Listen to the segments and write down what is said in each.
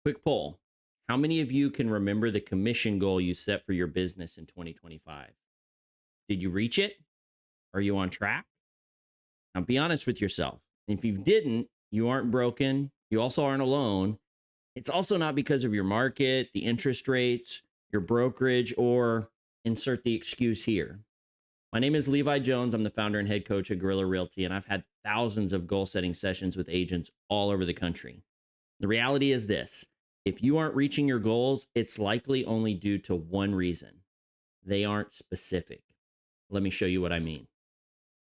Quick poll. How many of you can remember the commission goal you set for your business in 2025? Did you reach it? Are you on track? Now be honest with yourself. If you didn't, you aren't broken. You also aren't alone. It's also not because of your market, the interest rates, your brokerage, or insert the excuse here. My name is Levi Jones. I'm the founder and head coach at Guerilla Realty, and I've had thousands of goal setting sessions with agents all over the country. The reality is this: if you aren't reaching your goals, it's likely only due to one reason: they aren't specific. Let me show you what I mean.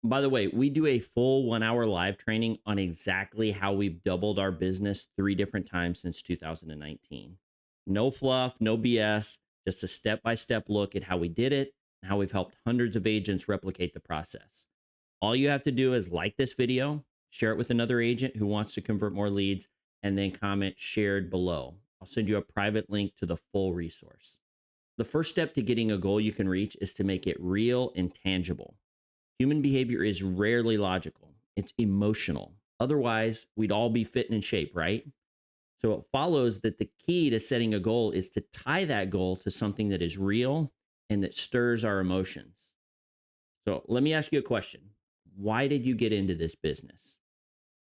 By the way, we do a full 1 hour live training on exactly how we've doubled our business 3 different times since 2019. No fluff, no BS, just a step-by-step look at how we did it and how we've helped hundreds of agents replicate the process. All you have to do is like this video, share it with another agent who wants to convert more leads, and then comment shared below. I'll send you a private link to the full resource. The first step to getting a goal you can reach is to make it real and tangible. Human behavior is rarely logical. It's emotional. Otherwise, we'd all be fit and in shape, right? So it follows that the key to setting a goal is to tie that goal to something that is real and that stirs our emotions. So let me ask you a question. Why did you get into this business?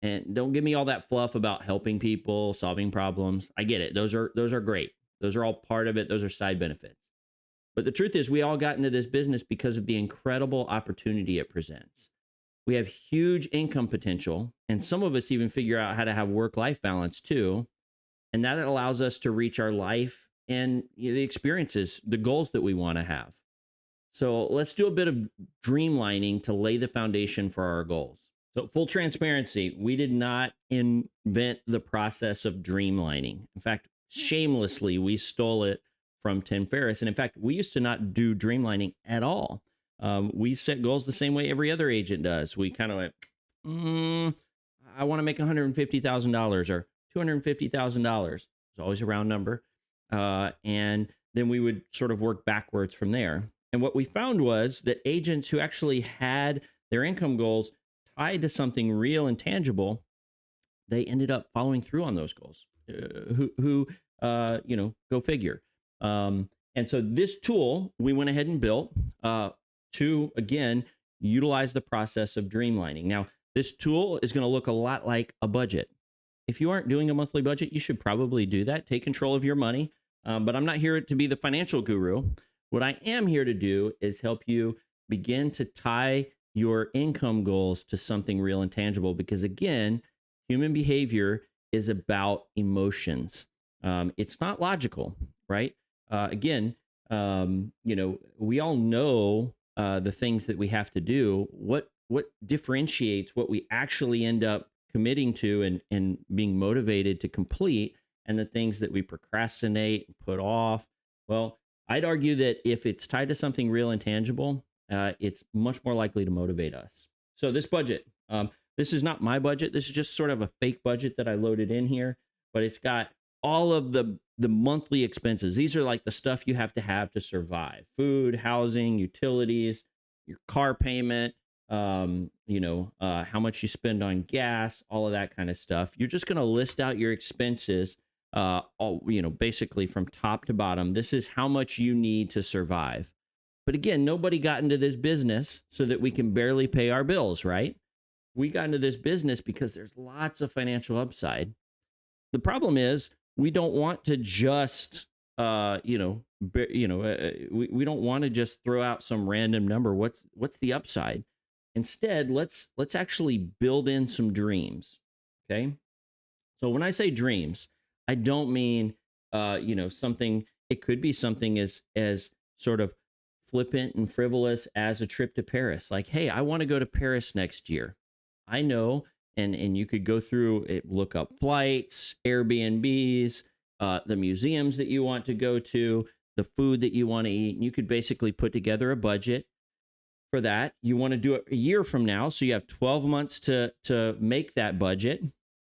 And don't give me all that fluff about helping people, solving problems. I get it. Those are great. Those are all part of it. Those are side benefits. But the truth is, we all got into this business because of the incredible opportunity it presents. We have huge income potential, and some of us even figure out how to have work-life balance too. And that allows us to reach our life and the experiences, the goals that we want to have. So let's do a bit of dreamlining to lay the foundation for our goals. So full transparency, we did not invent the process of dreamlining. In fact, shamelessly, we stole it from Tim Ferriss. And in fact, we used to not do dreamlining at all. We set goals the same way every other agent does. We kind of went, I want to make $150,000 or $250,000. It's always a round number. And then we would sort of work backwards from there. And what we found was that agents who actually had their income goals tied to something real and tangible, they ended up following through on those goals. Go figure. And so this tool we went ahead and built to, again, utilize the process of dreamlining. Now, this tool is going to look a lot like a budget. If you aren't doing a monthly budget, you should probably do that. Take control of your money. But I'm not here to be the financial guru. What I am here to do is help you begin to tie your income goals to something real and tangible. Because again, human behavior is about emotions. It's not logical, right? We all know the things that we have to do. What differentiates what we actually end up committing to and being motivated to complete, and the things that we procrastinate and put off? Well, I'd argue that if it's tied to something real and tangible, it's much more likely to motivate us. So this budget, this is not my budget. This is just sort of a fake budget that I loaded in here, but it's got all of the monthly expenses. These are like the stuff you have to survive: food, housing, utilities, your car payment, how much you spend on gas, all of that kind of stuff. You're just going to list out your expenses, basically from top to bottom. This is how much you need to survive. But again, nobody got into this business so that we can barely pay our bills, right? We got into this business because there's lots of financial upside. The problem is, we don't want to just, we don't want to just throw out some random number. What's the upside? Instead, let's actually build in some dreams. Okay. So when I say dreams, I don't mean, something. It could be something as sort of flippant and frivolous as a trip to Paris. Like, hey, I want to go to Paris next year. I know. And you could go through it, look up flights, Airbnbs, the museums that you want to go to, the food that you want to eat. And you could basically put together a budget for that. You want to do it a year from now. So you have 12 months to make that budget.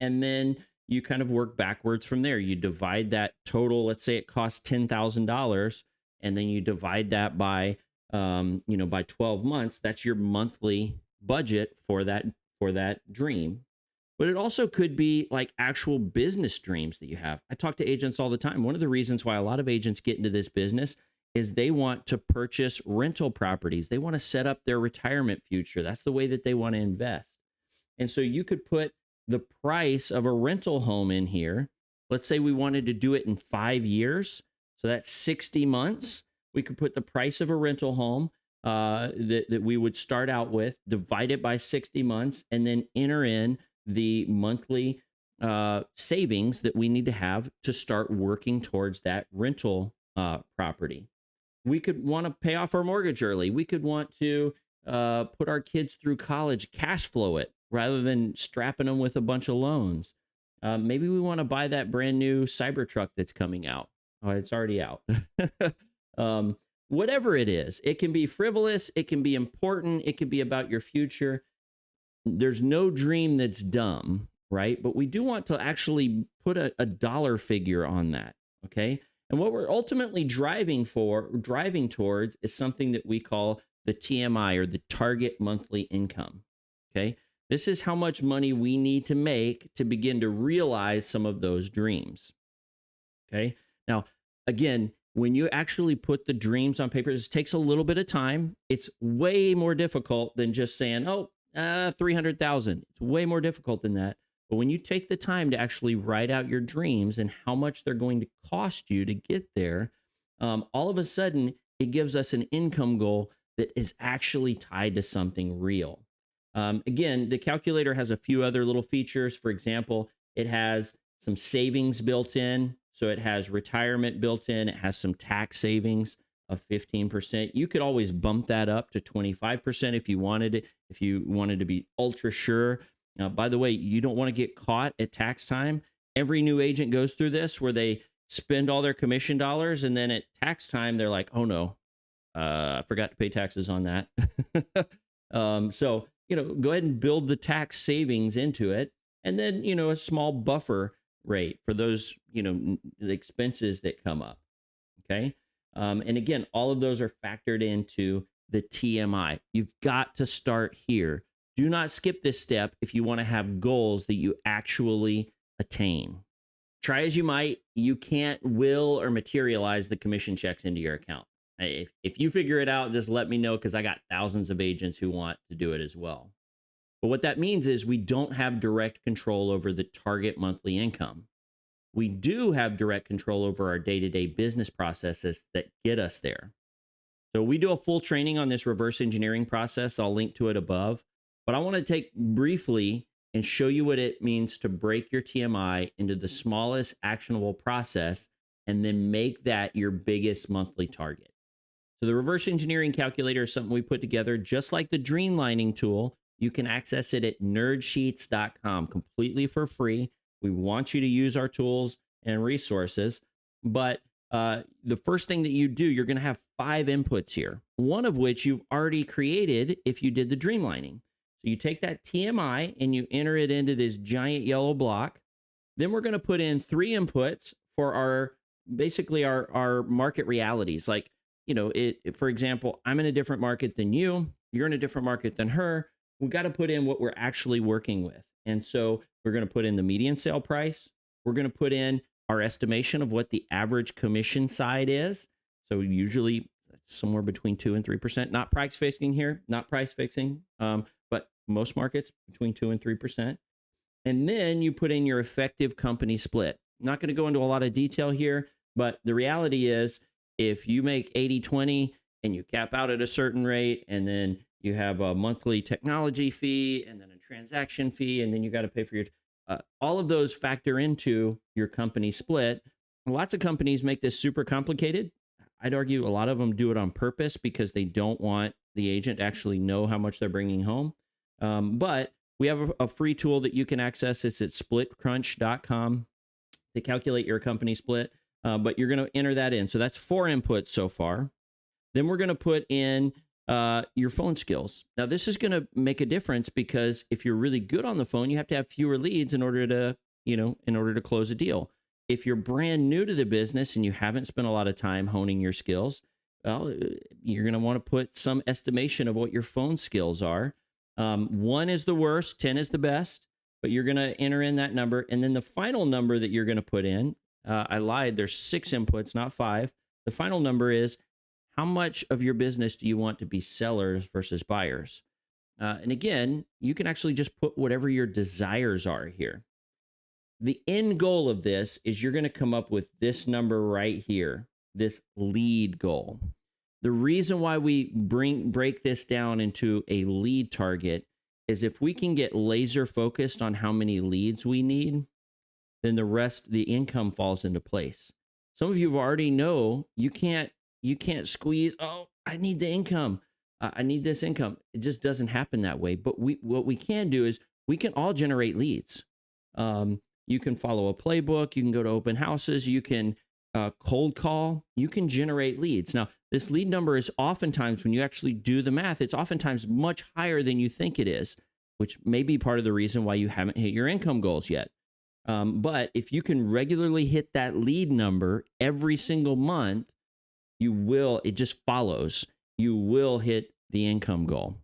And then you kind of work backwards from there. You divide that total. Let's say it costs $10,000. And then you divide that by 12 months. That's your monthly budget for that dream. But it also could be like actual business dreams that you have. I talk to agents all the time. One of the reasons why a lot of agents get into this business is they want to purchase rental properties. They want to set up their retirement future. That's the way that they want to invest. And so you could put the price of a rental home in here. Let's say we wanted to do it in 5 years. So that's 60 months. We could put the price of a rental home that we would start out with, divide it by 60 months, and then enter in the monthly savings that we need to have to start working towards that rental property. We could want to pay off our mortgage early. We could want to put our kids through college, cash flow it rather than strapping them with a bunch of loans. Maybe we want to buy that brand new Cybertruck that's coming out. Oh, it's already out. Whatever it is, it can be frivolous. It can be important. It could be about your future. There's no dream that's dumb, right? But we do want to actually put a dollar figure on that, okay? And what we're ultimately driving towards is something that we call the TMI, or the target monthly income, okay? This is how much money we need to make to begin to realize some of those dreams, okay? Now, again, when you actually put the dreams on paper, this takes a little bit of time. It's way more difficult than just saying, oh, 300,000. It's way more difficult than that. But when you take the time to actually write out your dreams and how much they're going to cost you to get there, all of a sudden it gives us an income goal that is actually tied to something real. Again, the calculator has a few other little features. For example, it has some savings built in. So it has retirement built in. It has some tax savings of 15%. You could always bump that up to 25% if you wanted it, if you wanted to be ultra sure. Now, by the way, you don't want to get caught at tax time. Every new agent goes through this where they spend all their commission dollars, and then at tax time, they're like, oh no, I forgot to pay taxes on that. So, go ahead and build the tax savings into it. And then, a small buffer rate for those, the expenses that come up. Okay. And again, all of those are factored into the TMI. You've got to start here. Do not skip this step if you want to have goals that you actually attain. Try as you might, you can't will or materialize the commission checks into your account. If you figure it out, just let me know, because I got thousands of agents who want to do it as well. But what that means is we don't have direct control over the target monthly income. We do have direct control over our day-to-day business processes that get us there. So we do a full training on this reverse engineering process. I'll link to it above. But I want to take briefly and show you what it means to break your TMI into the smallest actionable process and then make that your biggest monthly target. So the reverse engineering calculator is something we put together just like the Dreamlining tool. You can access it at nerdsheets.com completely for free. We want you to use our tools and resources. But the first thing that you do, you're going to have 5 inputs here, one of which you've already created if you did the Dreamlining. So you take that TMI and you enter it into this giant yellow block. Then we're going to put in 3 inputs for basically our market realities. Like, for example, I'm in a different market than you. You're in a different market than her. We've got to put in what we're actually working with. And so we're going to put in the median sale price. We're going to put in our estimation of what the average commission side is. So usually somewhere between 2 and 3%, not price fixing here, not price fixing, but most markets between 2 and 3%. And then you put in your effective company split. I'm not going to go into a lot of detail here, but the reality is if you make 80-20 and you cap out at a certain rate, and then you have a monthly technology fee and then a transaction fee, and then you got to pay for your, all of those factor into your company split. Lots of companies make this super complicated. I'd argue a lot of them do it on purpose because they don't want the agent to actually know how much they're bringing home. But we have a free tool that you can access. It's at splitcrunch.com to calculate your company split. But you're going to enter that in. So that's 4 inputs so far. Then we're going to put in your phone skills. Now, this is going to make a difference because if you're really good on the phone, you have to have fewer leads in order to close a deal. If you're brand new to the business and you haven't spent a lot of time honing your skills, well, you're going to want to put some estimation of what your phone skills are. 1 is the worst, 10 is the best. but you're going to enter in that number. And then the final number that you're going to put in, I lied, there's 6 inputs, not 5. The final number is how much of your business do you want to be sellers versus buyers? And again, you can actually just put whatever your desires are here. The end goal of this is you're going to come up with this number right here, this lead goal. The reason why we break this down into a lead target is if we can get laser focused on how many leads we need, then the rest, the income falls into place. Some of you already know you can't squeeze, oh, I need the income. I need this income. It just doesn't happen that way. But what we can do is we can all generate leads. You can follow a playbook. You can go to open houses. You can cold call. You can generate leads. Now, this lead number is oftentimes, when you actually do the math, it's oftentimes much higher than you think it is, which may be part of the reason why you haven't hit your income goals yet. But if you can regularly hit that lead number every single month, it just follows. You will hit the income goal.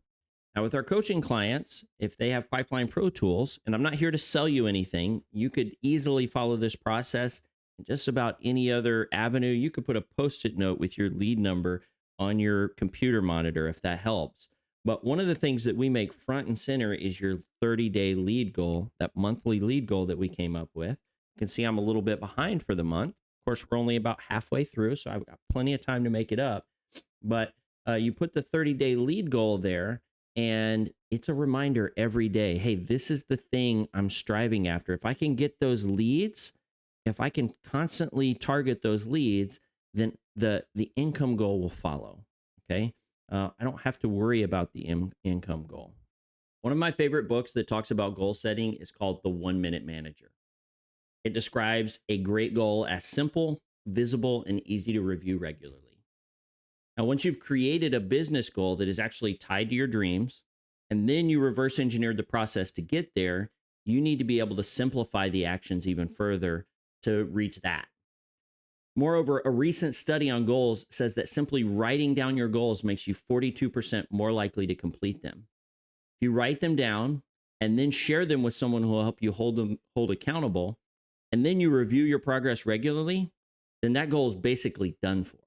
Now, with our coaching clients, if they have Pipeline Pro tools, and I'm not here to sell you anything, you could easily follow this process in just about any other avenue. You could put a Post-it note with your lead number on your computer monitor if that helps. But one of the things that we make front and center is your 30-day lead goal, that monthly lead goal that we came up with. You can see I'm a little bit behind for the month. Of course, we're only about halfway through, so I've got plenty of time to make it up. But you put the 30-day lead goal there, and it's a reminder every day, hey, this is the thing I'm striving after. If I can get those leads, if I can constantly target those leads, then the income goal will follow, okay? I don't have to worry about the income goal. One of my favorite books that talks about goal setting is called The 1 Minute Manager. It describes a great goal as simple, visible, and easy to review regularly. Now, once you've created a business goal that is actually tied to your dreams, and then you reverse engineered the process to get there, you need to be able to simplify the actions even further to reach that. Moreover, a recent study on goals says that simply writing down your goals makes you 42% more likely to complete them. If you write them down and then share them with someone who will help you hold accountable, and then you review your progress regularly, then that goal is basically done for.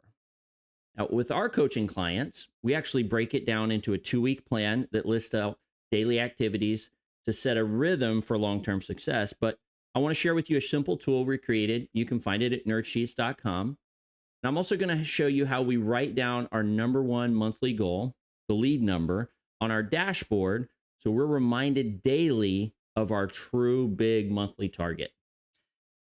Now, with our coaching clients, we actually break it down into a 2-week plan that lists out daily activities to set a rhythm for long-term success. But I want to share with you a simple tool we created. You can find it at nerdsheets.com. And I'm also going to show you how we write down our number 1 monthly goal, the lead number, on our dashboard, so we're reminded daily of our true big monthly target.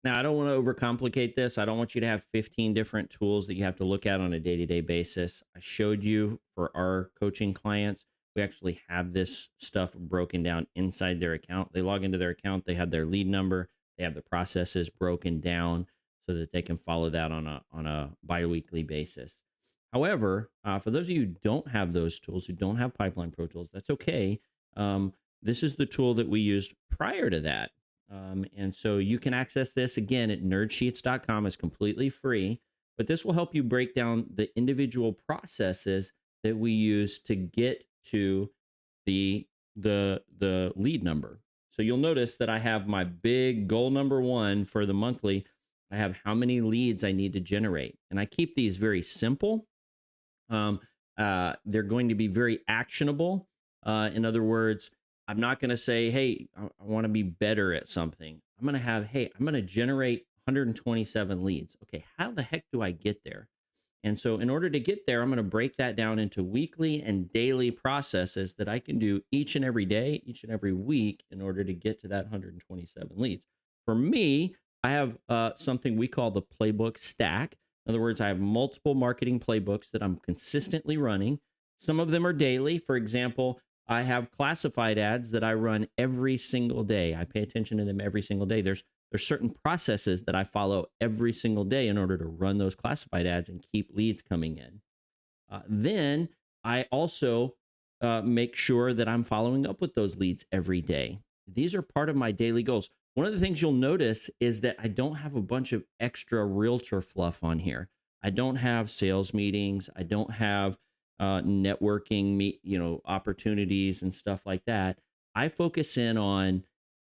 Now, I don't want to overcomplicate this. I don't want you to have 15 different tools that you have to look at on a day-to-day basis. I showed you for our coaching clients, we actually have this stuff broken down inside their account. They log into their account, they have their lead number, they have the processes broken down so that they can follow that on a bi-weekly basis. However, for those of you who don't have those tools, who don't have Pipeline Pro tools, that's okay. This is the tool that we used prior to that. And so you can access this again at nerdsheets.com. It's completely free, but this will help you break down the individual processes that we use to get to the lead number. So you'll notice that I have my big goal number 1 for the monthly. I have how many leads I need to generate, and I keep these very simple. They're going to be very actionable. In other words, I'm not going to say, hey, I want to be better at something. I'm going to have, hey, I'm going to generate 127 leads. Okay, how the heck do I get there? And so in order to get there, I'm going to break that down into weekly and daily processes that I can do each and every day, each and every week in order to get to that 127 leads. For me, I have something we call the playbook stack. In other words, I have multiple marketing playbooks that I'm consistently running. Some of them are daily. For example, I have classified ads that I run every single day. I pay attention to them every single day. There's certain processes that I follow every single day in order to run those classified ads and keep leads coming in. Then I also make sure that I'm following up with those leads every day. These are part of my daily goals. One of the things you'll notice is that I don't have a bunch of extra realtor fluff on here. I don't have sales meetings. I don't have networking opportunities and stuff like that. I focus in on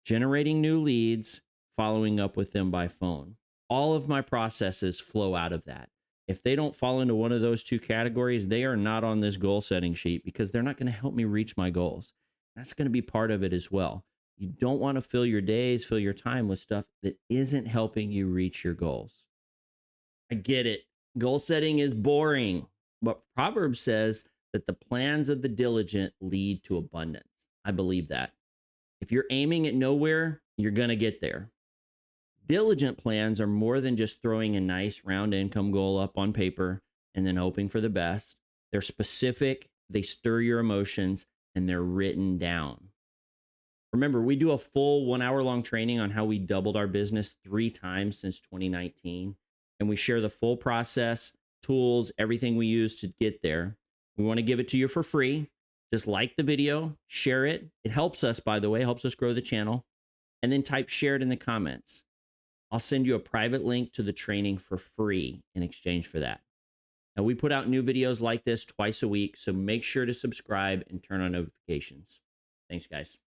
generating new leads, following up with them by phone. All of my processes flow out of that. If they don't fall into one of those two categories, they are not on this goal setting sheet because they're not going to help me reach my goals. That's going to be part of it as well. You don't want to fill your days, fill your time with stuff that isn't helping you reach your goals. I get it. Goal setting is boring, but Proverbs says that the plans of the diligent lead to abundance. I believe that. If you're aiming at nowhere, you're going to get there. Diligent plans are more than just throwing a nice round income goal up on paper and then hoping for the best. They're specific, they stir your emotions, and they're written down. Remember, we do a full 1 hour long training on how we doubled our business 3 times since 2019. And we share the full process, tools, everything we use to get there. We want to give it to you for free. Just like the video, share it. It helps us, by the way, helps us grow the channel. And then type share it in the comments. I'll send you a private link to the training for free in exchange for that. Now, we put out new videos like this twice a week, so make sure to subscribe and turn on notifications. Thanks, guys.